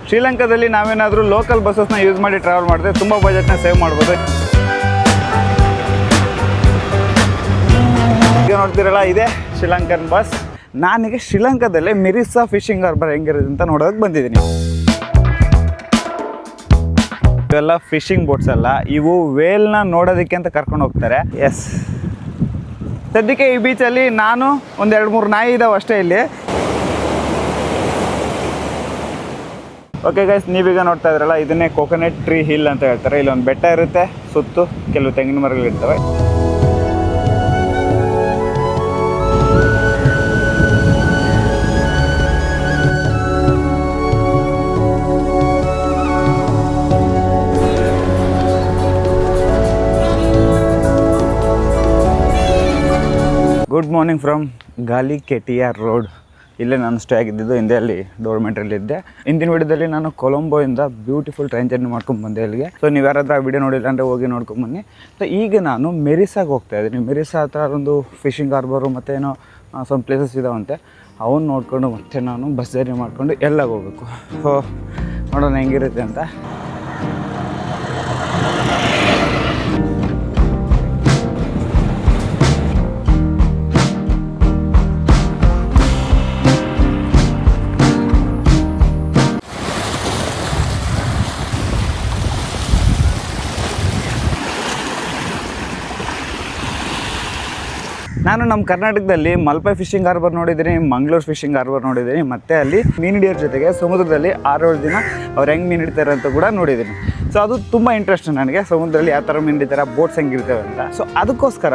ಶ್ರೀಲಂಕಾದಲ್ಲಿ ನಾವೇನಾದರೂ local ಬಸ್ಸಸ್ನ use ಮಾಡಿ ಟ್ರಾವೆಲ್ ಮಾಡಿದ್ರೆ ತುಂಬ ಬಜೆಟ್ನ ಸೇವ್ ಮಾಡ್ಬೋದು. ಈಗ ನೋಡ್ತಿರಲ್ಲ ಇದೇ ಶ್ರೀಲಂಕನ್ ಬಸ್. ನಾನೀಗ ಶ್ರೀಲಂಕಾದಲ್ಲೇ ಮಿರಿಸಾ ಫಿಶಿಂಗ್ ಹಾರ್ಬರ್ ಹೆಂಗಿರುತ್ತೆ ಅಂತ ನೋಡೋದಕ್ಕೆ ಬಂದಿದ್ದೀನಿ. ಇವೆಲ್ಲ ಫಿಶಿಂಗ್ ಬೋಟ್ಸ್ ಅಲ್ಲ, ಇವು ವೇಲ್ನ ನೋಡೋದಕ್ಕೆ ಅಂತ ಕರ್ಕೊಂಡು ಹೋಗ್ತಾರೆ. ಎಸ್, ಸದ್ಯಕ್ಕೆ ಈ ಬೀಚಲ್ಲಿ ನಾನು ಒಂದು 2-3 ನಾಯಿ ಇದ್ದಾವೆ ಅಷ್ಟೇ ಇಲ್ಲಿ. ಓಕೆ ಗೈಸ್, ನೀವೀಗ ನೋಡ್ತಾ ಇದ್ರಲ್ಲ ಇದನ್ನೇ ಕೋಕೋನಟ್ ಟ್ರೀ ಹಿಲ್ ಅಂತ ಹೇಳ್ತಾರೆ. ಇಲ್ಲೊಂದು ಬೆಟ್ಟ ಇರುತ್ತೆ, ಸುತ್ತು ಕೆಲವು ತೆಂಗಿನ ಮರಗಳಿರ್ತವೆ. ಗುಡ್ ಮಾರ್ನಿಂಗ್ ಫ್ರಮ್ ಗಾಲಿ ಕೆಟಿಆರ್ ರೋಡ್. ಇಲ್ಲೇ ನಾನು ಸ್ಟೇ ಆಗಿದ್ದು. ಹಿಂದೆ ಅಲ್ಲಿ ಡೋರ್ಮೆಂಟ್ರಲ್ಲಿದ್ದೆ. ಇಂದಿನ ವಿಡಿಯೋದಲ್ಲಿ ನಾನು ಕೊಲಂಬೋಯಿಂದ ಬ್ಯೂಟಿಫುಲ್ ಟ್ರೈನ್ ಜರ್ನಿ ಮಾಡ್ಕೊಂಡು ಬಂದೆ ಇಲ್ಲಿಗೆ. ಸೊ ನೀವು ಯಾರಾದ್ರೂ ಆ ವಿಡಿಯೋ ನೋಡಿಲ್ಲ ಅಂದರೆ ಹೋಗಿ ನೋಡ್ಕೊಂಬನ್ನಿ. ಸೊ ಈಗ ನಾನು ಮೆರಿಸಾಗೆ ಹೋಗ್ತಾ ಇದ್ದೀನಿ. ಮೆರಿಸಾ ಹತ್ರ ಒಂದು ಫಿಶಿಂಗ್ ಹಾರ್ಬರು ಮತ್ತು ಏನೋ ಸ್ವಲ್ಪ ಪ್ಲೇಸಸ್ ಇದಾವಂತೆ. ಅವನ್ನ ನೋಡಿಕೊಂಡು ಮತ್ತೆ ನಾನು ಬಸ್ ಜರ್ನಿ ಮಾಡಿಕೊಂಡು ಎಲ್ಲಾಗ ಹೋಗ್ಬೇಕು. ಸೊ ನೋಡೋಣ ಹೆಂಗಿರುತ್ತೆ ಅಂತ. ನಾನು ನಮ್ಮ ಕರ್ನಾಟಕದಲ್ಲಿ ಮಲ್ಪೆ ಫಿಶಿಂಗ್ ಹಾರ್ಬರ್ ನೋಡಿದ್ದೀನಿ, ಮಂಗಳೂರು ಫಿಶಿಂಗ್ ಹಾರ್ಬರ್ ನೋಡಿದ್ದೀನಿ, ಮತ್ತು ಅಲ್ಲಿ ಮೀನು ಹಿಡಿಯೋರ ಜೊತೆಗೆ ಸಮುದ್ರದಲ್ಲಿ 6-7 ದಿನ ಅವ್ರು ಹೆಂಗೆ ಮೀನು ಹಿಡಿತಾರೆ ಅಂತ ಕೂಡ ನೋಡಿದ್ದೀನಿ. ಸೊ ಅದು ತುಂಬ ಇಂಟ್ರೆಸ್ಟ್ ನನಗೆ, ಸಮುದ್ರದಲ್ಲಿ ಯಾವ ಥರ ಮೀನು ಹಿಡಿತಾರೆ, ಬೋಟ್ಸ್ ಹೆಂಗಿರ್ತವೆ ಅಂತ. ಸೊ ಅದಕ್ಕೋಸ್ಕರ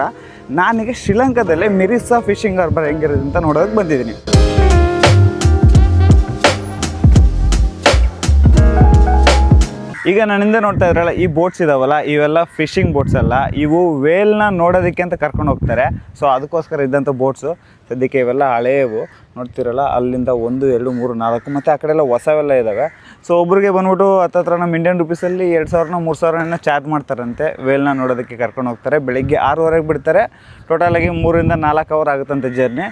ನಾನೀಗ ಶ್ರೀಲಂಕಾದಲ್ಲೇ ಮಿರಿಸಾ ಫಿಶಿಂಗ್ ಹಾರ್ಬರ್ ಹೆಂಗಿರುತ್ತೆ ಅಂತ ನೋಡೋದಕ್ಕೆ ಬಂದಿದ್ದೀನಿ. ಈಗ ನನ್ನಿಂದ ನೋಡ್ತಾ ಇದ್ರಲ್ಲ ಈ ಬೋಟ್ಸ್ ಇದಾವಲ್ಲ, ಇವೆಲ್ಲ ಫಿಶಿಂಗ್ ಬೋಟ್ಸ್ ಅಲ್ಲ, ಇವು ವೇಲ್ನ ನೋಡೋದಕ್ಕೆ ಅಂತ ಕರ್ಕೊಂಡು ಹೋಗ್ತಾರೆ. ಸೊ ಅದಕ್ಕೋಸ್ಕರ ಇದ್ದಂಥ ಬೋಟ್ಸು. ಸದ್ಯಕ್ಕೆ ಇವೆಲ್ಲ ಹಳೆಯವು ನೋಡ್ತಿರಲ್ಲ, ಅಲ್ಲಿಂದ 1, 2, 3, 4 ಮತ್ತು ಆ ಕಡೆ ಎಲ್ಲ ಹೊಸವೆಲ್ಲ ಇದ್ದಾವೆ. ಸೊ ಒಬ್ರಿಗೆ ಬಂದ್ಬಿಟ್ಟು ಹತ್ತತ್ರ ನಮ್ಮ ಇಂಡಿಯನ್ ರುಪೀಸಲ್ಲಿ 2,000-3,000 ಚಾರ್ಜ್ ಮಾಡ್ತಾರಂತೆ ವೇಲ್ನ ನೋಡೋದಕ್ಕೆ ಕರ್ಕೊಂಡು ಹೋಗ್ತಾರೆ. ಬೆಳಿಗ್ಗೆ 6:30 ಬಿಡ್ತಾರೆ. ಟೋಟಲಾಗಿ 3-4 ಅವರ್ ಆಗುತ್ತಂತೆ ಜರ್ನಿ.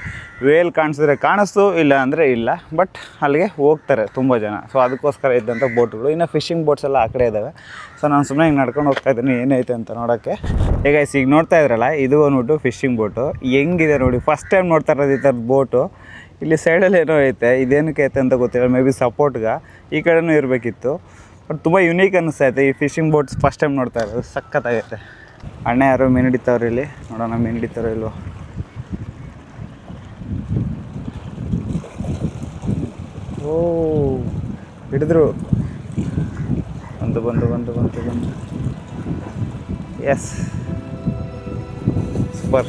ವೇಲ್ ಕಾಣಿಸಿದ್ರೆ ಕಾಣಿಸ್ತು, ಇಲ್ಲ ಅಂದರೆ ಇಲ್ಲ, ಬಟ್ ಅಲ್ಲಿಗೆ ಹೋಗ್ತಾರೆ ತುಂಬ ಜನ. ಸೊ ಅದಕ್ಕೋಸ್ಕರ ಇದ್ದಂಥ ಬೋಟ್ಗಳು. ಇನ್ನು ಫಿಶಿಂಗ್ ಬೋಟ್ಸ್ ಎಲ್ಲ ಆ ಕಡೆ ಇದ್ದಾವೆ. ಸೊ ನಾನು ಸುಮ್ಮನೆ ಹಿಂಗೆ ನಡ್ಕೊಂಡು ಹೋಗ್ತಾ ಇದ್ದೀನಿ ಏನೈತೆ ಅಂತ ನೋಡೋಕ್ಕೆ. ಈಗ ಈಗ ನೋಡ್ತಾ ಇದ್ರಲ್ಲ ಇದು ಬಂದ್ಬಿಟ್ಟು ಫಿಶಿಂಗ್ ಬೋಟು. ಹೆಂಗಿದೆ ನೋಡಿ, ಫಸ್ಟ್ ಟೈಮ್ ನೋಡ್ತಾ ಇರೋದು ಈ ಥರದ ಬೋಟು. ಇಲ್ಲಿ ಸೈಡಲ್ಲಿ ಏನೋ ಐತೆ, ಇದೇನಕ್ಕೆ ಐತೆ ಅಂತ ಗೊತ್ತಿಲ್ಲ, ಮೇ ಬಿ ಸಪೋರ್ಟ್ಗೆ ಈ ಕಡೆನೂ ಇರಬೇಕಿತ್ತು. ಬಟ್ ತುಂಬ ಯುನೀಕ್ ಅನ್ನಿಸ್ತೈತೆ ಈ ಫಿಶಿಂಗ್ ಬೋಟ್ಸ್ ಫಸ್ಟ್ ಟೈಮ್ ನೋಡ್ತಾ ಇರೋದು. ಸಖತ್ತಾಗೈತೆ. ಅಣ್ಣ ಯಾರೋ ಮೀನು ಹಿಡಿತಾವ್ರಿ ಇಲ್ಲಿ, ನೋಡೋಣ ಮೀನು ಹಿಡಿತಾರೋ ಇಲ್ವೋ. ಓ ಹಿಡಿದ್ರು, ಬಂದು ಎಸ್, ಸೂಪರ್.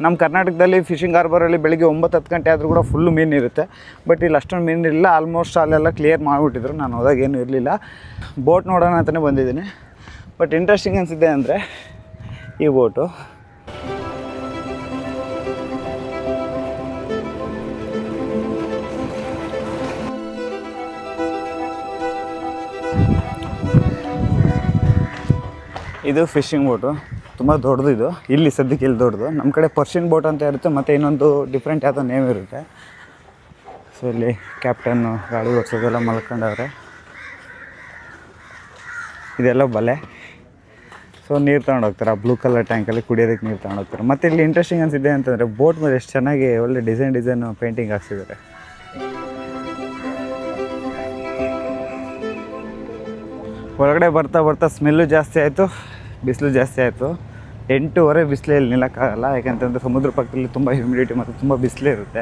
ನಮ್ಮ ಕರ್ನಾಟಕದಲ್ಲಿ ಫಿಶಿಂಗ್ ಹಾರ್ಬರಲ್ಲಿ ಬೆಳಿಗ್ಗೆ 9-10 ಗಂಟೆ ಆದರೂ ಕೂಡ ಫುಲ್ಲು ಮೀನು ಇರುತ್ತೆ. ಬಟ್ ಇಲ್ಲಿ ಅಷ್ಟೊಂದು ಮೀನು ಇರಲಿಲ್ಲ. ಆಲ್ಮೋಸ್ಟ್ ಅಲ್ಲೆಲ್ಲ ಕ್ಲಿಯರ್ ಮಾಡಿಬಿಟ್ಟಿದ್ರು. ನಾನು ಹೋದಾಗ ಏನೂ ಇರಲಿಲ್ಲ. ಬೋಟ್ ನೋಡೋಣ ಅಂತಲೇ ಬಂದಿದ್ದೀನಿ. ಬಟ್ ಇಂಟ್ರೆಸ್ಟಿಂಗ್ ಅನಿಸಿದೆ ಅಂದರೆ ಈ ಬೋಟು. ಇದು ಫಿಶಿಂಗ್ ಬೋಟು, ತುಂಬ ದೊಡ್ಡದು ಇದು. ಇಲ್ಲಿ ಸದ್ಯಕ್ಕೆ ಇಲ್ಲಿ ದೊಡ್ಡದು. ನಮ್ಮ ಕಡೆ ಪರ್ಷಿಯನ್ ಬೋಟ್ ಅಂತ ಇರುತ್ತೆ, ಮತ್ತು ಇನ್ನೊಂದು ಡಿಫ್ರೆಂಟ್ ಯಾವುದೋ ನೇಮ್ ಇರುತ್ತೆ. ಸೊ ಇಲ್ಲಿ ಕ್ಯಾಪ್ಟನ್ನು ಗಾಡಿ ಓಡಿಸೋದೆಲ್ಲ ಮಲ್ಕೊಂಡವ್ರೆ. ಇದೆಲ್ಲ ಬಲೆ. ಸೊ ನೀರು ತೊಗೊಂಡೋಗ್ತಾರೆ ಆ ಬ್ಲೂ ಕಲರ್ ಟ್ಯಾಂಕಲ್ಲಿ ಕುಡಿಯೋದಕ್ಕೆ ನೀರು ತೊಗೊಂಡೋಗ್ತಾರೆ. ಮತ್ತು ಇಲ್ಲಿ ಇಂಟ್ರೆಸ್ಟಿಂಗ್ ಅನಿಸಿದೆ ಅಂತಂದರೆ ಬೋಟ್ ಮೇಲೆ ಎಷ್ಟು ಚೆನ್ನಾಗಿ ಒಳ್ಳೆ ಡಿಸೈನು ಪೇಂಟಿಂಗ್ ಹಾಕ್ಸಿದ್ದಾರೆ. ಒಳಗಡೆ ಬರ್ತಾ ಸ್ಮೆಲ್ಲು ಜಾಸ್ತಿ ಆಯಿತು, ಬಿಸಿಲು ಜಾಸ್ತಿ ಆಯಿತು. 8:30 ಬಿಸಿಲಲ್ಲಿ ನಿಲ್ಲಕ್ಕಾಗಲ್ಲ, ಯಾಕೆಂತಂದರೆ ಸಮುದ್ರ ಪಕ್ಕದಲ್ಲಿ ತುಂಬ ಹ್ಯೂಮಿಡಿಟಿ ಮತ್ತು ತುಂಬ ಬಿಸಿಲೇ ಇರುತ್ತೆ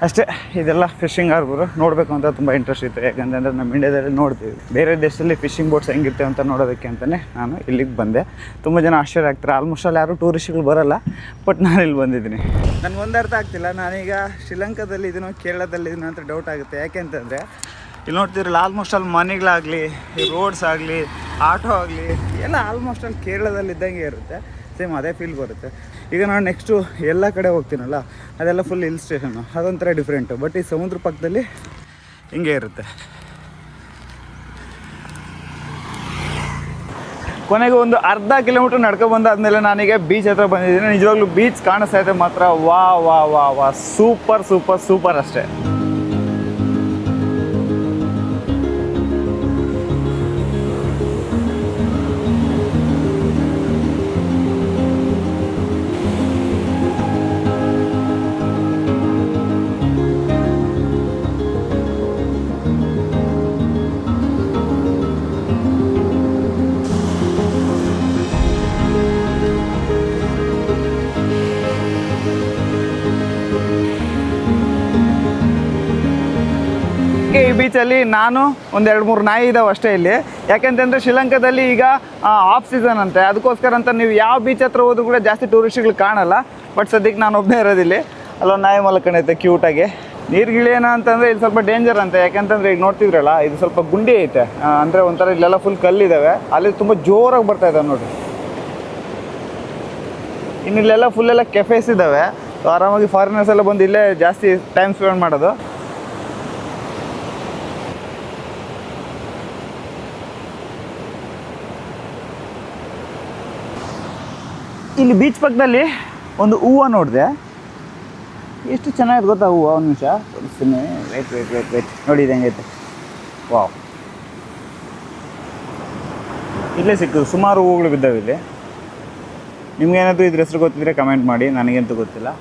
ಅಷ್ಟೇ. ಇದೆಲ್ಲ ಫಿಶಿಂಗ್ ಹಾರ್ಬರು ನೋಡಬೇಕು ಅಂತ ತುಂಬ ಇಂಟ್ರೆಸ್ಟ್ ಇತ್ತು. ಯಾಕಂತಂದರೆ ನಮ್ಮ ಇಂಡಿಯಾದಲ್ಲಿ ನೋಡ್ತೀವಿ, ಬೇರೆ ದೇಶದಲ್ಲಿ ಫಿಶಿಂಗ್ ಬೋಟ್ಸ್ ಹೆಂಗಿರ್ತವೆ ಅಂತ ನೋಡೋದಕ್ಕೆ ಅಂತಲೇ ನಾನು ಇಲ್ಲಿಗೆ ಬಂದೆ. ತುಂಬ ಜನ ಆಶ್ಚರ್ಯ ಆಗ್ತಾರೆ. ಆಲ್ಮೋಸ್ಟ್ ಅಲ್ಲಿ ಯಾರೂ ಟೂರಿಸ್ಟ್ಗಳು ಬರೋಲ್ಲ, ಬಟ್ ನಾನು ಇಲ್ಲಿ ಬಂದಿದ್ದೀನಿ. ನನಗೊಂದು ಅರ್ಥ ಆಗ್ತಿಲ್ಲ, ನಾನೀಗ ಶ್ರೀಲಂಕಾದಲ್ಲಿ ಇದೀನೋ ಕೇರಳದಲ್ಲಿ ಇದೀನೋ ಅಂತ ಡೌಟ್ ಆಗುತ್ತೆ. ಯಾಕೆ ಅಂತಂದರೆ ಇಲ್ಲಿ ನೋಡ್ತಿರಲ್ಲ, ಆಲ್ಮೋಸ್ಟ್ ಅಲ್ಲಿ ಮನೆಗಳಾಗಲಿ, ರೋಡ್ಸ್ ಆಗಲಿ, ಆಟೋ ಆಗಲಿ ಎಲ್ಲ ಆಲ್ಮೋಸ್ಟ್ ಅಲ್ಲಿ ಕೇರಳದಲ್ಲಿ ಇದ್ದಂಗೆ ಇರುತ್ತೆ. ಸೇಮ್ ಅದೇ ಫೀಲ್ ಬರುತ್ತೆ. ಈಗ ನಾನು ನೆಕ್ಸ್ಟು ಎಲ್ಲ ಕಡೆ ಹೋಗ್ತೀನಲ್ಲ, ಅದೆಲ್ಲ ಫುಲ್ ಹಿಲ್ ಸ್ಟೇಷನ್ನು, ಅದೊಂಥರ ಡಿಫ್ರೆಂಟು. ಬಟ್ ಈ ಸಮುದ್ರ ಪಕ್ಕದಲ್ಲಿ ಹಿಂಗೆ ಇರುತ್ತೆ. ಕೊನೆಗೆ ಒಂದು ಅರ್ಧ ಕಿಲೋಮೀಟ್ರ್ ನಡ್ಕೊಂಡು ಬಂದಾದ್ಮೇಲೆ ನಾನೀಗ ಬೀಚ್ ಹತ್ರ ಬಂದಿದ್ದೀನಿ. ನಿಜವಾಗ್ಲೂ ಬೀಚ್ ಕಾಣಿಸ್ತಾ ಇದೆ ಮಾತ್ರ ವಾ ವಾ ವಾ ವಾ ಸೂಪರ್ ಸೂಪರ್ ಸೂಪರ್ ಅಷ್ಟೇ. ಈ ಬೀಚಲ್ಲಿ ನಾನು ಒಂದು 2-3 ನಾಯಿ ಇದ್ದಾವೆ ಅಷ್ಟೇ ಇಲ್ಲಿ. ಯಾಕೆಂತಂದರೆ ಶ್ರೀಲಂಕಾದಲ್ಲಿ ಈಗ ಆಫ್ ಸೀಸನ್ ಅಂತೆ, ಅದಕ್ಕೋಸ್ಕರ ಅಂತ ನೀವು ಯಾವ ಬೀಚ್ ಹತ್ರ ಹೋದ್ರೂ ಕೂಡ ಜಾಸ್ತಿ ಟೂರಿಸ್ಟ್ಗಳು ಕಾಣಲ್ಲ. ಬಟ್ ಸದ್ಯಕ್ಕೆ ನಾನು ಒಬ್ಬನೇ ಇರೋದಿಲ್ಲಿ. ಅಲ್ಲೊಂದು ನಾಯಿ ಮಲ್ಕೊಂಡೈತೆ ಕ್ಯೂಟಾಗಿ. ನೀರು ಗಿಳಿಯೇನ ಅಂತಂದರೆ ಇಲ್ಲಿ ಸ್ವಲ್ಪ ಡೇಂಜರ್ ಅಂತೆ. ಯಾಕೆಂತಂದರೆ ಈಗ ನೋಡ್ತಿದ್ರಲ್ಲ ಇದು ಸ್ವಲ್ಪ ಗುಂಡಿ ಐತೆ, ಅಂದರೆ ಒಂಥರ ಇಲ್ಲೆಲ್ಲ ಫುಲ್ ಕಲ್ಲಿದ್ದಾವೆ, ಅಲ್ಲಿ ತುಂಬ ಜೋರಾಗಿ ಬರ್ತಾ ಇದ್ದಾವೆ ನೋಡಿರಿ. ಇನ್ನು ಇಲ್ಲೆಲ್ಲ ಫುಲ್ಲೆಲ್ಲ ಕೆಫೇಸ್ ಇದ್ದಾವೆ. ಸೊ ಆರಾಮಾಗಿ ಫಾರಿನರ್ಸ್ ಎಲ್ಲ ಬಂದು ಇಲ್ಲೇ ಜಾಸ್ತಿ ಟೈಮ್ ಸ್ಪೆಂಡ್ ಮಾಡೋದು. ಇಲ್ಲಿ ಬೀಚ್ ಪಕ್ಕದಲ್ಲಿ ಒಂದು ಹೂವು ನೋಡಿದೆ, ಎಷ್ಟು ಚೆನ್ನಾಗಿದೆ ಗೊತ್ತಾ ಹೂವು. ಒಂದು ನಿಮಿಷ ತೋರಿಸ್ತೀನಿ, ವೇಟ್ ನೋಡಿ ಇದು ಹೆಂಗೈತೆ. ವಾವ್, ಇಲ್ಲೇ ಸಿಕ್ಕಿದ್ರು ಸುಮಾರು ಹೂವುಗಳು ಬಿದ್ದಾವೆ ಇಲ್ಲಿ. ನಿಮ್ಗೇನಾದರೂ ಇದ್ರ ಹೆಸರು ಗೊತ್ತಿದ್ರೆ ಕಮೆಂಟ್ ಮಾಡಿ, ನನಗಂತೂ ಗೊತ್ತಿಲ್ಲ.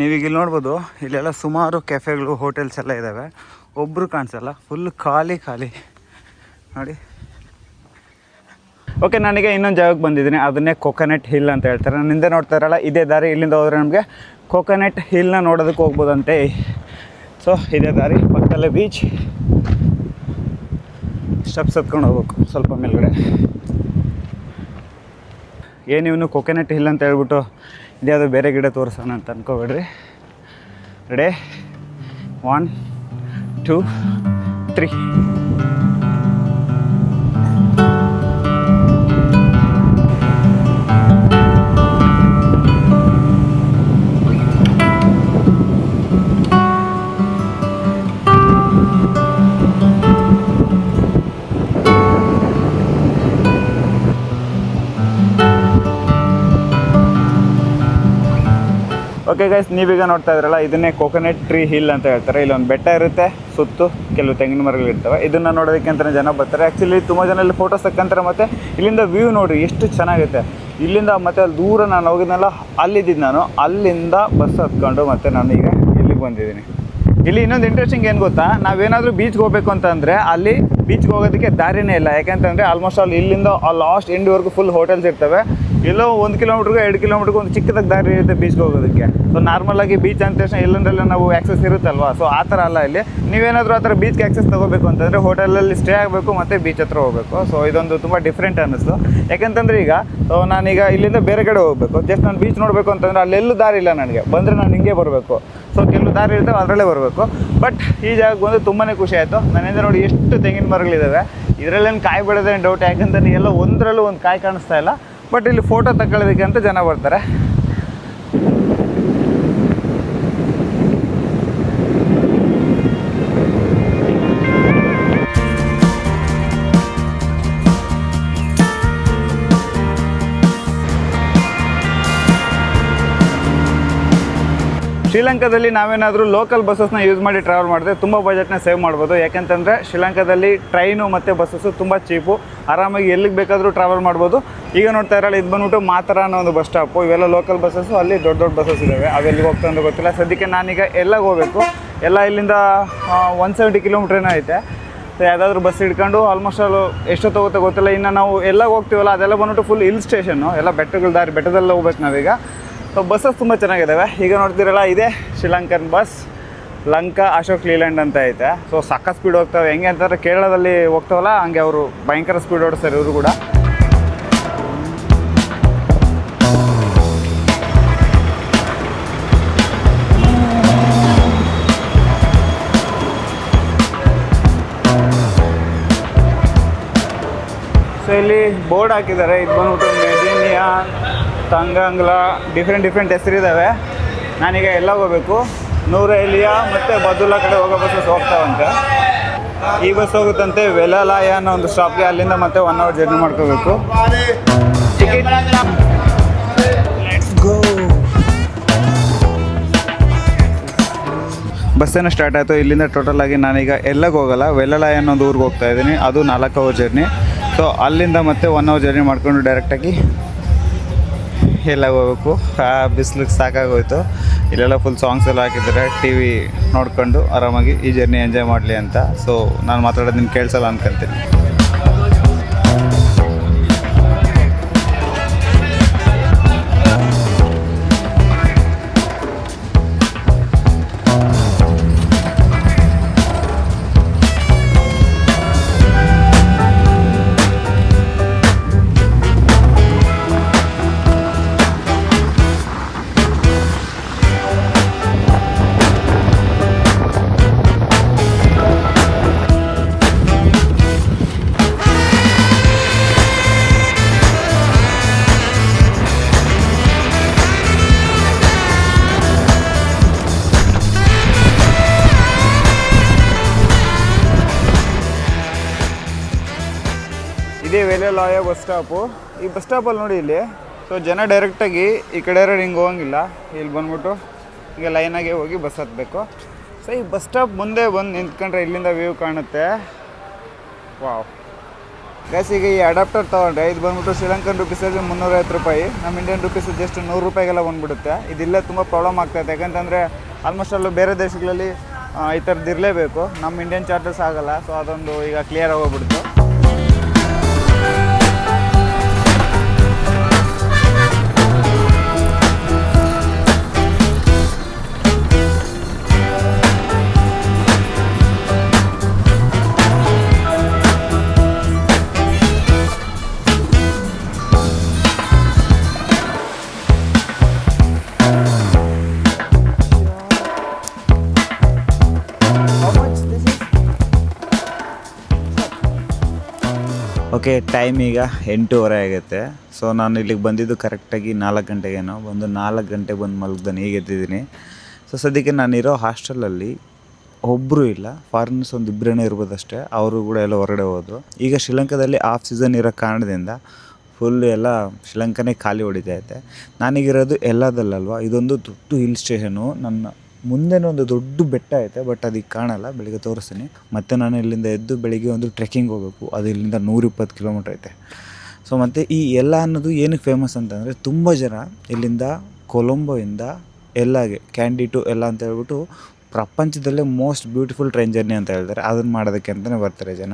ನೀವೀಗ ಇಲ್ಲಿ ನೋಡ್ಬೋದು, ಇಲ್ಲೆಲ್ಲ ಸುಮಾರು ಕೆಫೆಗಳು ಹೋಟೆಲ್ಸ್ ಎಲ್ಲ ಇದ್ದಾವೆ. ಒಬ್ಬರು ಕಾಣಿಸಲ್ಲ, ಫುಲ್ ಖಾಲಿ ನೋಡಿ. ಓಕೆ, ನನಗೆ ಇನ್ನೊಂದು ಜಾಗಕ್ಕೆ ಬಂದಿದ್ದೀನಿ, ಅದನ್ನೇ ಕೊಕೊನಟ್ ಹಿಲ್ ಅಂತ ಹೇಳ್ತಾರೆ. ನಾನು ಹಿಂದೆ ನೋಡ್ತಾ ಇರಲ್ಲ, ಇದೇ ದಾರಿ. ಇಲ್ಲಿಂದ ಹೋದರೆ ನಮಗೆ ಕೊಕೊನಟ್ ಹಿಲ್ನ ನೋಡೋದಕ್ಕೆ ಹೋಗ್ಬೋದಂತೆ. ಸೊ ಇದೇ ದಾರಿ, ಪಕ್ಕದಲ್ಲೇ ಬೀಚ್. ಸ್ಟೆಪ್ಸ್ ಹತ್ಕೊಂಡು ಹೋಗ್ಬೇಕು ಸ್ವಲ್ಪ ಮೇಲ್ಗಡೆ. ಏನಿವನು ಕೊಕೊನಟ್ ಹಿಲ್ ಅಂತ ಹೇಳ್ಬಿಟ್ಟು ಇದ್ಯಾವುದೋ ಬೇರೆ ಗಿಡ ತೋರಿಸೋಣ ಅಂತ ಅನ್ಕೋಬೇಡ್ರಿ. ರೆಡಿ, 1 2 3. ಓಕೆ ಗೈಸ್, ನೀವೀಗ ನೋಡ್ತಾ ಇದ್ರಲ್ಲ, ಇದನ್ನೇ ಕೊಕೊನಟ್ ಟ್ರೀ ಹಿಲ್ ಅಂತ ಹೇಳ್ತಾರೆ. ಇಲ್ಲೊಂದು ಬೆಟ್ಟ ಇರುತ್ತೆ, ಸುತ್ತು ಕೆಲವು ತೆಂಗಿನ ಮರಗಳಿರ್ತವೆ. ಇದನ್ನು ನೋಡೋದಕ್ಕೆ ಅಂತಲೇ ಜನ ಬರ್ತಾರೆ. ಆ್ಯಕ್ಚುಲಿ ತುಂಬ ಜನ ಇಲ್ಲಿ ಫೋಟೋಸ್ ತಕ್ಕಂತಾರೆ. ಮತ್ತು ಇಲ್ಲಿಂದ ವ್ಯೂ ನೋಡಿ ಎಷ್ಟು ಚೆನ್ನಾಗುತ್ತೆ. ಇಲ್ಲಿಂದ ಮತ್ತು ಅಲ್ಲಿ ದೂರ ನಾನು ಹೋಗಿದ್ನಲ್ಲ, ಅಲ್ಲಿದ್ದೀನಿ ನಾನು. ಅಲ್ಲಿಂದ ಬಸ್ ಹತ್ಕೊಂಡು ಮತ್ತು ನಾನು ಈಗ ಇಲ್ಲಿಗೆ ಬಂದಿದ್ದೀನಿ. ಇಲ್ಲಿ ಇನ್ನೊಂದು ಇಂಟ್ರೆಸ್ಟಿಂಗ್ ಏನು ಗೊತ್ತಾ, ನಾವೇನಾದರೂ ಬೀಚ್ಗೆ ಹೋಗಬೇಕು ಅಂತಂದರೆ ಅಲ್ಲಿ ಬೀಚ್ಗೆ ಹೋಗೋದಕ್ಕೆ ದಾರಿನೇ ಇಲ್ಲ. ಯಾಕೆಂತಂದರೆ ಆಲ್ಮೋಸ್ಟ್ ಅಲ್ಲಿ ಇಲ್ಲಿಂದ ಆ ಲಾಸ್ಟ್ ಎಂಡ್ವರೆಗೂ ಫುಲ್ ಹೋಟೆಲ್ಸ್ ಇರ್ತವೆ. ಎಲ್ಲೋ 1 ಕಿಲೋಮೀಟ್ರಿಗೂ 2 ಕಿಲೋಮೀಟ್ರಿಗೂ ಒಂದು ಚಿಕ್ಕದಾಗಿ ದಾರಿ ಇರುತ್ತೆ ಬೀಚ್ಗೆ ಹೋಗೋದಕ್ಕೆ. ಸೊ ನಾರ್ಮಲಾಗಿ ಬೀಚ್ ಅಂದ ತಕ್ಷಣ ಎಲ್ಲಂದ್ರೆಲ್ಲ ನಾವು ಆ್ಯಕ್ಸಸ್ ಇರುತ್ತಲ್ವ. ಸೊ ಆ ಥರ ಅಲ್ಲ ಇಲ್ಲಿ. ನೀವೇನಾದರೂ ಆ ಥರ ಬೀಚ್ಗೆ ಆ್ಯಕ್ಸಸ್ ತೊಗೋಬೇಕು ಅಂತಂದರೆ ಹೋಟೆಲಲ್ಲಿ ಸ್ಟೇ ಆಗಬೇಕು ಮತ್ತು ಬೀಚ್ ಹತ್ರ ಹೋಗಬೇಕು. ಸೊ ಇದೊಂದು ತುಂಬ ಡಿಫ್ರೆಂಟ್ ಅನ್ನಿಸ್ತು. ಯಾಕೆಂತಂದರೆ ಈಗ ನಾನೀಗ ಇಲ್ಲಿಂದ ಬೇರೆ ಕಡೆ ಹೋಗಬೇಕು, ಜಸ್ಟ್ ನಾನು ಬೀಚ್ ನೋಡಬೇಕು ಅಂತಂದರೆ ಅಲ್ಲೆಲ್ಲೂ ದಾರಿ ಇಲ್ಲ ನನಗೆ. ಬಂದರೆ ನಾನು ಹಿಂಗೆ ಬರಬೇಕು. ಸೊ ಕೆಲವು ದಾರಿ ಇರ್ತವೆ, ಅದರಲ್ಲೇ ಬರಬೇಕು. ಬಟ್ ಈ ಜಾಗಕ್ಕೆ ಬಂದು ತುಂಬಾ ಖುಷಿ ಆಯಿತು. ನನ್ನಿಂದ ನೋಡಿ ಎಷ್ಟು ತೆಂಗಿನ ಮರಗಳಿದ್ದಾವೆ. ಇದರಲ್ಲೇನು ಕಾಯಿ ಬಿಡೋದೇನು ಡೌಟ್, ಯಾಕಂತಂದರೆ ಎಲ್ಲ ಒಂದರಲ್ಲೂ ಒಂದು ಕಾಯಿ ಕಾಣಿಸ್ತಾ ಇಲ್ಲ. ಬಟ್ ಇಲ್ಲಿ ಫೋಟೋ ತಗೊಳ್ಳೋದಕ್ಕೆ ಅಂತ ಜನ ಬರ್ತಾರೆ. ಶ್ರೀಲಂಕಾದಲ್ಲಿ ನಾವೇನಾದರೂ ಲೋಕಲ್ ಬಸ್ಸಸ್ನ ಯೂಸ್ ಮಾಡಿ ಟ್ರಾವೆಲ್ ಮಾಡಿದ್ರೆ ತುಂಬ ಬಜೆಟ್ನ ಸೇವ್ ಮಾಡ್ಬೋದು. ಯಾಕೆಂತಂದರೆ ಶ್ರೀಲಂಕಾದಲ್ಲಿ ಟ್ರೈನು ಮತ್ತು ಬಸ್ಸಸ್ಸು ತುಂಬ ಚೀಪು, ಆರಾಮಾಗಿ ಎಲ್ಲಿಗೆ ಬೇಕಾದರೂ ಟ್ರಾವೆಲ್ ಮಾಡ್ಬೋದು. ಈಗ ನೋಡ್ತಾ ಇರಲ್ಲ, ಇದು ಬಂದ್ಬಿಟ್ಟು ಮಾತರ ಅನ್ನೋ ಒಂದು ಬಸ್ ಸ್ಟಾಪು. ಇವೆಲ್ಲ ಲೋಕಲ್ ಬಸ್ಸಸ್ಸು, ಅಲ್ಲಿ ದೊಡ್ಡ ದೊಡ್ಡ ಬಸ್ಸಸ್ ಇದ್ದಾವೆ. ಅವೆಲ್ಲಿಗೆ ಹೋಗ್ತಾ ಅಂತ ಗೊತ್ತಿಲ್ಲ. ಸದ್ಯಕ್ಕೆ ನಾನೀಗ ಎಲ್ಲಗೆ ಹೋಗಬೇಕು. ಎಲ್ಲ ಇಲ್ಲಿಂದ 170 ಕಿಲೋಮೀಟ್ರೇನೋ ಐತೆ. ಸೊ ಯಾವುದಾದ್ರೂ ಬಸ್ ಹಿಡ್ಕೊಂಡು ಆಲ್ಮೋಸ್ಟ್ ಅಲ್ಲಿ ಎಷ್ಟೊತ್ತು ಹೋಗುತ್ತೆ ಗೊತ್ತಿಲ್ಲ. ಇನ್ನು ನಾವು ಎಲ್ಲ ಹೋಗ್ತೀವಲ್ಲ, ಅದೆಲ್ಲ ಬಂದ್ಬಿಟ್ಟು ಫುಲ್ ಹಿಲ್ ಸ್ಟೇಷನ್ನು, ಎಲ್ಲ ಬೆಟ್ಟಗಳ ದಾರಿ, ಬೆಟ್ಟದಲ್ಲೇ ಹೋಗ್ಬೇಕು ನಾವೀಗ. ಸೊ ಬಸ್ಸಸ್ ತುಂಬ ಚೆನ್ನಾಗಿದ್ದಾವೆ. ಈಗ ನೋಡ್ತಿರಲ್ಲ, ಇದೇ ಶ್ರೀಲಂಕನ್ ಬಸ್, ಲಂಕಾ ಅಶೋಕ್ ಲೀಲ್ಯಾಂಡ್ ಅಂತ ಐತೆ. ಸೊ ಸಕ್ಕ ಸ್ಪೀಡ್ ಹೋಗ್ತವೆ. ಹೆಂಗೆ ಅಂತಂದರೆ ಕೇರಳದಲ್ಲಿ ಹೋಗ್ತಾವಲ್ಲ ಹಂಗೆ ಅವರು ಭಯಂಕರ ಸ್ಪೀಡ್ ಓಡಿಸ್ತಾರೆ ಇವರು ಕೂಡ. ಸೊ ಇಲ್ಲಿ ಬೋರ್ಡ್ ಹಾಕಿದ್ದಾರೆ, ಇದು ಬಂದ್ಬಿಟ್ಟು ಮೆದಿನಿಯಾ, ತಂಗಾಂಗ್ಲಾ, ಡಿಫ್ರೆಂಟ್ ಹೆಸರಿದ್ದಾವೆ. ನಾನೀಗ ಎಲ್ಲ ಹೋಗಬೇಕು. ನೂರೇಲಿಯಾ ಮತ್ತು ಬದುಲ್ಲಾ ಕಡೆ ಹೋಗೋ ಬಸ್ಸಸ್ ಹೋಗ್ತಾವಂತೆ. ಈ ಬಸ್ ಹೋಗುತ್ತಂತೆ ವೆಲಾಲಯ ಅನ್ನೋ ಒಂದು ಸ್ಟಾಪ್ಗೆ. ಅಲ್ಲಿಂದ ಮತ್ತೆ 1 ಅವರ್ ಜರ್ನಿ ಮಾಡ್ಕೋಬೇಕು. Let's go. ಬಸ್ಸೇನೋ ಸ್ಟಾರ್ಟ್ ಆಯಿತು. ಇಲ್ಲಿಂದ ಟೋಟಲ್ ಆಗಿ ನಾನೀಗ ಎಲ್ಲಕ್ಕೆ ಹೋಗಲ್ಲ, ವೆಲಾಲಯ ಅನ್ನೊಂದು ಊರಿಗೆ ಹೋಗ್ತಾ ಇದ್ದೀನಿ. ಅದು 4 ಅವರ್ ಜರ್ನಿ. ಸೊ ಅಲ್ಲಿಂದ ಮತ್ತೆ 1 ಅವರ್ ಜರ್ನಿ ಮಾಡ್ಕೊಂಡು ಡೈರೆಕ್ಟಾಗಿ ಎಲ್ಲ ಹೋಗ್ಬೇಕು. ಬಿಸಿಲಿಗೆ ಸಾಕಾಗೋಯ್ತು. ಇಲ್ಲೆಲ್ಲ ಫುಲ್ ಸಾಂಗ್ಸ್ ಎಲ್ಲ ಹಾಕಿದ್ದಾರೆ, ಟಿ ವಿ ನೋಡ್ಕೊಂಡು ಆರಾಮಾಗಿ ಈ ಜರ್ನಿ ಎಂಜಾಯ್ ಮಾಡಲಿ ಅಂತ. ಸೊ ನಾನು ಮಾತಾಡೋದು ನಿಮ್ಗೆ ಕೇಳಿಸಲ್ಲ ಅನ್ಕೊಂತೀನಿ. ಇದೇ ವೆಲಾಲಯ ಬಸ್ ಸ್ಟಾಪು. ಈ ಬಸ್ ಸ್ಟಾಪಲ್ಲಿ ನೋಡಿ ಇಲ್ಲಿ, ಸೊ ಜನ ಡೈರೆಕ್ಟಾಗಿ ಈ ಕಡೆ ಹಿಂಗೆ ಹೋಗಂಗಿಲ್ಲ. ಇಲ್ಲಿ ಬಂದ್ಬಿಟ್ಟು ಹಿಂಗೆ ಲೈನಾಗೆ ಹೋಗಿ ಬಸ್ ಹತ್ತಬೇಕು. ಸೊ ಈ ಬಸ್ ಸ್ಟಾಪ್ ಮುಂದೆ ಬಂದು ನಿಂತ್ಕೊಂಡ್ರೆ ಇಲ್ಲಿಂದ ವ್ಯೂ ಕಾಣುತ್ತೆ. ವಾವ್ ಗೈಸ್, ಈಗ ಈ ಅಡಾಪ್ಟರ್ ತೊಗೊಂಡ್ರೆ ಇದು ಬಂದ್ಬಿಟ್ಟು ಶ್ರೀಲಂಕನ್ ರುಪೀಸಲ್ಲಿ 350 ರೂಪಾಯಿ. ನಮ್ಮ ಇಂಡಿಯನ್ ರುಪೀಸ್ ಜಸ್ಟ್ 100 ರೂಪಾಯಿಗೆಲ್ಲ ಬಂದುಬಿಡುತ್ತೆ. ಇದಿಲ್ಲ ತುಂಬ ಪ್ರಾಬ್ಲಮ್ ಆಗ್ತಾಯಿದೆ, ಯಾಕಂತಂದರೆ ಆಲ್ಮೋಸ್ಟ್ ಅಲ್ಲೂ ಬೇರೆ ದೇಶಗಳಲ್ಲಿ ಈ ಥರದ್ದು ಇರಲೇಬೇಕು. ನಮ್ಮ ಇಂಡಿಯನ್ ಚಾರ್ಜಸ್ ಆಗೋಲ್ಲ. ಸೊ ಅದೊಂದು ಈಗ ಕ್ಲಿಯರ್ ಆಗೋಗ್ಬಿಡ್ತು. ಓಕೆ, ಟೈಮ್ ಈಗ 8:30 ಆಗುತ್ತೆ. ಸೊ ನಾನು ಇಲ್ಲಿಗೆ ಬಂದಿದ್ದು ಕರೆಕ್ಟಾಗಿ 4 ಗಂಟೆಗೇನೋ. 4 ಗಂಟೆಗೆ ಬಂದು ಮಲಗ್ದಾನೆ, ಈಗ ಎದ್ದಿದ್ದೀನಿ. ಸೊ ಸದ್ಯಕ್ಕೆ ನಾನಿರೋ ಹಾಸ್ಟೆಲಲ್ಲಿ ಒಬ್ಬರು ಇಲ್ಲ, ಫಾರಿನರ್ಸ್ ಒಂದು ಇಬ್ಬರೇ ಇರ್ಬೋದಷ್ಟೇ. ಅವರು ಕೂಡ ಎಲ್ಲ ಹೊರಗಡೆ ಹೋದ್ರು. ಈಗ ಶ್ರೀಲಂಕಾದಲ್ಲಿ ಆಫ್ ಸೀಸನ್ ಇರೋ ಕಾರಣದಿಂದ ಫುಲ್ ಎಲ್ಲ ಶ್ರೀಲಂಕಾನೇ ಖಾಲಿ ಹೊಡಿತೈತೆ. ನಾನೀಗಿರೋದು ಎಲ್ಲದಲ್ಲಲ್ವ, ಇದೊಂದು ದೊಡ್ಡ ಹಿಲ್ ಸ್ಟೇಷನು. ನನ್ನ ಮುಂದೆನೂ ಒಂದು ದೊಡ್ಡ ಬೆಟ್ಟ ಐತೆ, ಬಟ್ ಅದಕ್ಕೆ ಕಾಣಲ್ಲ, ಬೆಳಿಗ್ಗೆ ತೋರಿಸ್ತೀನಿ. ಮತ್ತು ನಾನು ಇಲ್ಲಿಂದ ಎದ್ದು ಬೆಳಿಗ್ಗೆ ಒಂದು ಟ್ರೆಕ್ಕಿಂಗ್ ಹೋಗಬೇಕು. ಅದು ಇಲ್ಲಿಂದ 120 ಕಿಲೋಮೀಟ್ರ್ ಐತೆ. ಸೊ ಮತ್ತು ಈ ಎಲ್ಲ ಅನ್ನೋದು ಏನಕ್ಕೆ ಫೇಮಸ್ ಅಂತಂದರೆ, ತುಂಬ ಜನ ಇಲ್ಲಿಂದ ಕೊಲಂಬೋಯಿಂದ ಎಲ್ಲಾಗೆ ಕ್ಯಾಂಡಿ ಟು ಎಲ್ಲ ಅಂತ ಹೇಳ್ಬಿಟ್ಟು ಪ್ರಪಂಚದಲ್ಲೇ ಮೋಸ್ಟ್ ಬ್ಯೂಟಿಫುಲ್ ಟ್ರೈನ್ ಜರ್ನಿ ಅಂತ ಹೇಳ್ತಾರೆ. ಅದನ್ನು ಮಾಡೋದಕ್ಕೆ ಅಂತಲೇ ಬರ್ತಾರೆ ಜನ.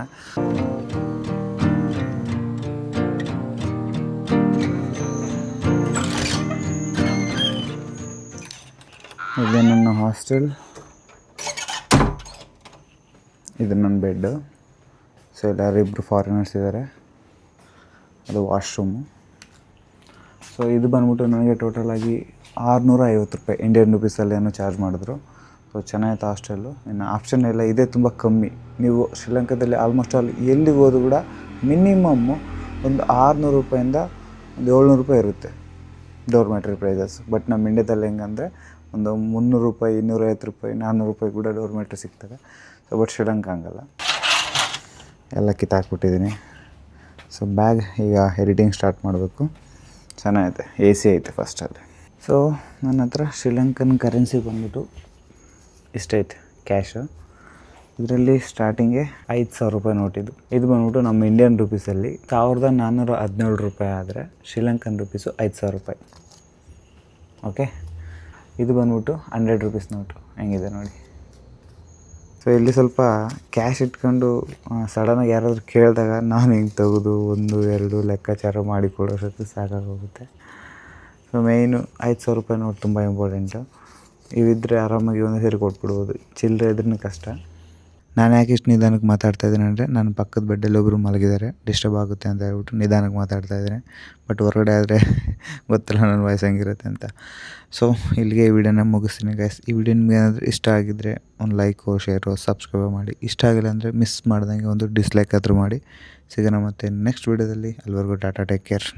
ಇದು ನನ್ನ ಹಾಸ್ಟೆಲ್, ಇದು ನನ್ನ ಬೆಡ್ಡು. ಸೊ ಎಲ್ಲರೂ ಇಬ್ಬರು ಫಾರಿನರ್ಸ್ ಇದ್ದಾರೆ. ಅದು ವಾಶ್ರೂಮು. ಸೊ ಇದು ಬಂದ್ಬಿಟ್ಟು ನನಗೆ ಟೋಟಲಾಗಿ 650 ರೂಪಾಯಿ ಇಂಡಿಯನ್ ರುಪೀಸಲ್ಲಿ ಏನೋ ಚಾರ್ಜ್ ಮಾಡಿದ್ರು. ಸೊ ಚೆನ್ನಾಗಿತ್ತು ಹಾಸ್ಟೆಲ್ಲು. ಇನ್ನು ಆಪ್ಷನ್ ಎಲ್ಲ ಇದೆ ತುಂಬ ಕಮ್ಮಿ. ನೀವು ಶ್ರೀಲಂಕಾದಲ್ಲಿ ಆಲ್ಮೋಸ್ಟ್ ಆಲ್ ಎಲ್ಲಿಗೆ ಹೋದ್ರು ಕೂಡ ಮಿನಿಮಮ್ಮು ಒಂದು 600 ರೂಪಾಯಿಂದ ಒಂದು 700 ರೂಪಾಯಿ ಇರುತ್ತೆ ಡೋರ್ಮೆಟ್ರಿ ಪ್ರೈಸಸ್. ಬಟ್ ನಮ್ಮ ಇಂಡಿಯಾದಲ್ಲಿ ಹೆಂಗಂದರೆ ಒಂದು 300 ರೂಪಾಯಿ, 250 ರೂಪಾಯಿ, 400 ರೂಪಾಯಿ ಕೂಡ ಡೋರ್ಮೆಟ್ರಿ ಸಿಗ್ತದೆ. ಸೊ ಬಟ್ ಶ್ರೀಲಂಕಾ ಹಂಗಲ್ಲ. ಎಲ್ಲ ಕಿತ್ತಾಕ್ಬಿಟ್ಟಿದ್ದೀನಿ. ಸೊ ಬ್ಯಾಗ್ ಈಗ ಎಡಿಟಿಂಗ್ ಸ್ಟಾರ್ಟ್ ಮಾಡಬೇಕು. ಚೆನ್ನಾಗೈತೆ, ಎ ಸಿ ಐತೆ ಫಸ್ಟಲ್ಲಿ. ಸೊ ನನ್ನ ಹತ್ರ ಶ್ರೀಲಂಕನ್ ಕರೆನ್ಸಿ ಬಂದ್ಬಿಟ್ಟು ಇಷ್ಟೈತೆ ಕ್ಯಾಶು. ಇದರಲ್ಲಿ ಸ್ಟಾರ್ಟಿಂಗೆ 5,000 ರೂಪಾಯಿ ನೋಟಿದ್ದು. ಇದು ಬಂದ್ಬಿಟ್ಟು ನಮ್ಮ ಇಂಡಿಯನ್ ರುಪೀಸಲ್ಲಿ 1417 ರೂಪಾಯಿ ಆದರೆ ಶ್ರೀಲಂಕನ್ ರುಪೀಸು 5,000 ರೂಪಾಯಿ. ಓಕೆ, ಇದು ಬಂದ್ಬಿಟ್ಟು 100 ರುಪೀಸ್ ನೋಟು ಹೆಂಗಿದೆ ನೋಡಿ. ಸೊ ಇಲ್ಲಿ ಸ್ವಲ್ಪ ಕ್ಯಾಶ್ ಇಟ್ಕೊಂಡು ಸಡನ್ನಾಗಿ ಯಾರಾದರೂ ಕೇಳಿದಾಗ ನಾನು ಹೆಂಗೆ ತೆಗೆದು 1, 2 ಲೆಕ್ಕಾಚಾರ ಮಾಡಿ ಕೊಡೋಷ್ಟೊತ್ತು ಸಾಕಾಗೋಗುತ್ತೆ. ಸೊ ಮೇಯ್ನು 5,000 ರೂಪಾಯಿ ನೋಟ್ ತುಂಬ ಇಂಪಾರ್ಟೆಂಟು. ಇವಿದ್ದರೆ ಆರಾಮಾಗಿ ಒಂದೇ ಸೇರಿ ಕೊಟ್ಬಿಡ್ಬೋದು. ಚಿಲ್ಲರೆ ಇದ್ರೂ ಕಷ್ಟ. ನಾನು ಯಾಕೆ ಇಷ್ಟು ನಿಧಾನಕ್ಕೆ ಮಾತಾಡ್ತಾ ಇದ್ದೀನಿ ಅಂದರೆ, ನನ್ನ ಪಕ್ಕದ ಬೆಡ್ಡಲ್ಲಿ ಒಬ್ಬರು ಮಲಗಿದ್ದಾರೆ, ಡಿಸ್ಟರ್ಬ್ ಆಗುತ್ತೆ ಅಂತ ಹೇಳ್ಬಿಟ್ಟು ನಿಧಾನಕ್ಕೆ ಮಾತಾಡ್ತಾ ಇದ್ದೀನಿ. ಬಟ್ ಹೊರಗಡೆ ಆದರೆ ಗೊತ್ತಿಲ್ಲ ನನ್ನ ವಾಯ್ಸ್ ಹೆಂಗಿರುತ್ತೆ ಅಂತ. ಸೊ ಇಲ್ಲಿಗೆ ಈ ವಿಡಿಯೋನ ಮುಗಿಸ್ತೀನಿ ಗೈಸ್. ಈ ವಿಡಿಯೋ ನಿಮ್ಗೆ ಏನಾದರೂ ಇಷ್ಟ ಆಗಿದ್ದರೆ ಒಂದು ಲೈಕು, ಶೇರು, ಸಬ್ಸ್ಕ್ರೈಬ್ ಮಾಡಿ. ಇಷ್ಟ ಆಗಿಲ್ಲ ಅಂದರೆ ಮಿಸ್ ಮಾಡ್ದಂಗೆ ಒಂದು ಡಿಸ್ಲೈಕ್ ಆದರೂ ಮಾಡಿ. ಸಿಗೋಣ ಮತ್ತೆ ನೆಕ್ಸ್ಟ್ ವಿಡಿಯೋದಲ್ಲಿ. ಅಲ್ಲಿವರೆಗೂ ಟಾಟಾ, ಟೇಕ್ ಕೇರ್.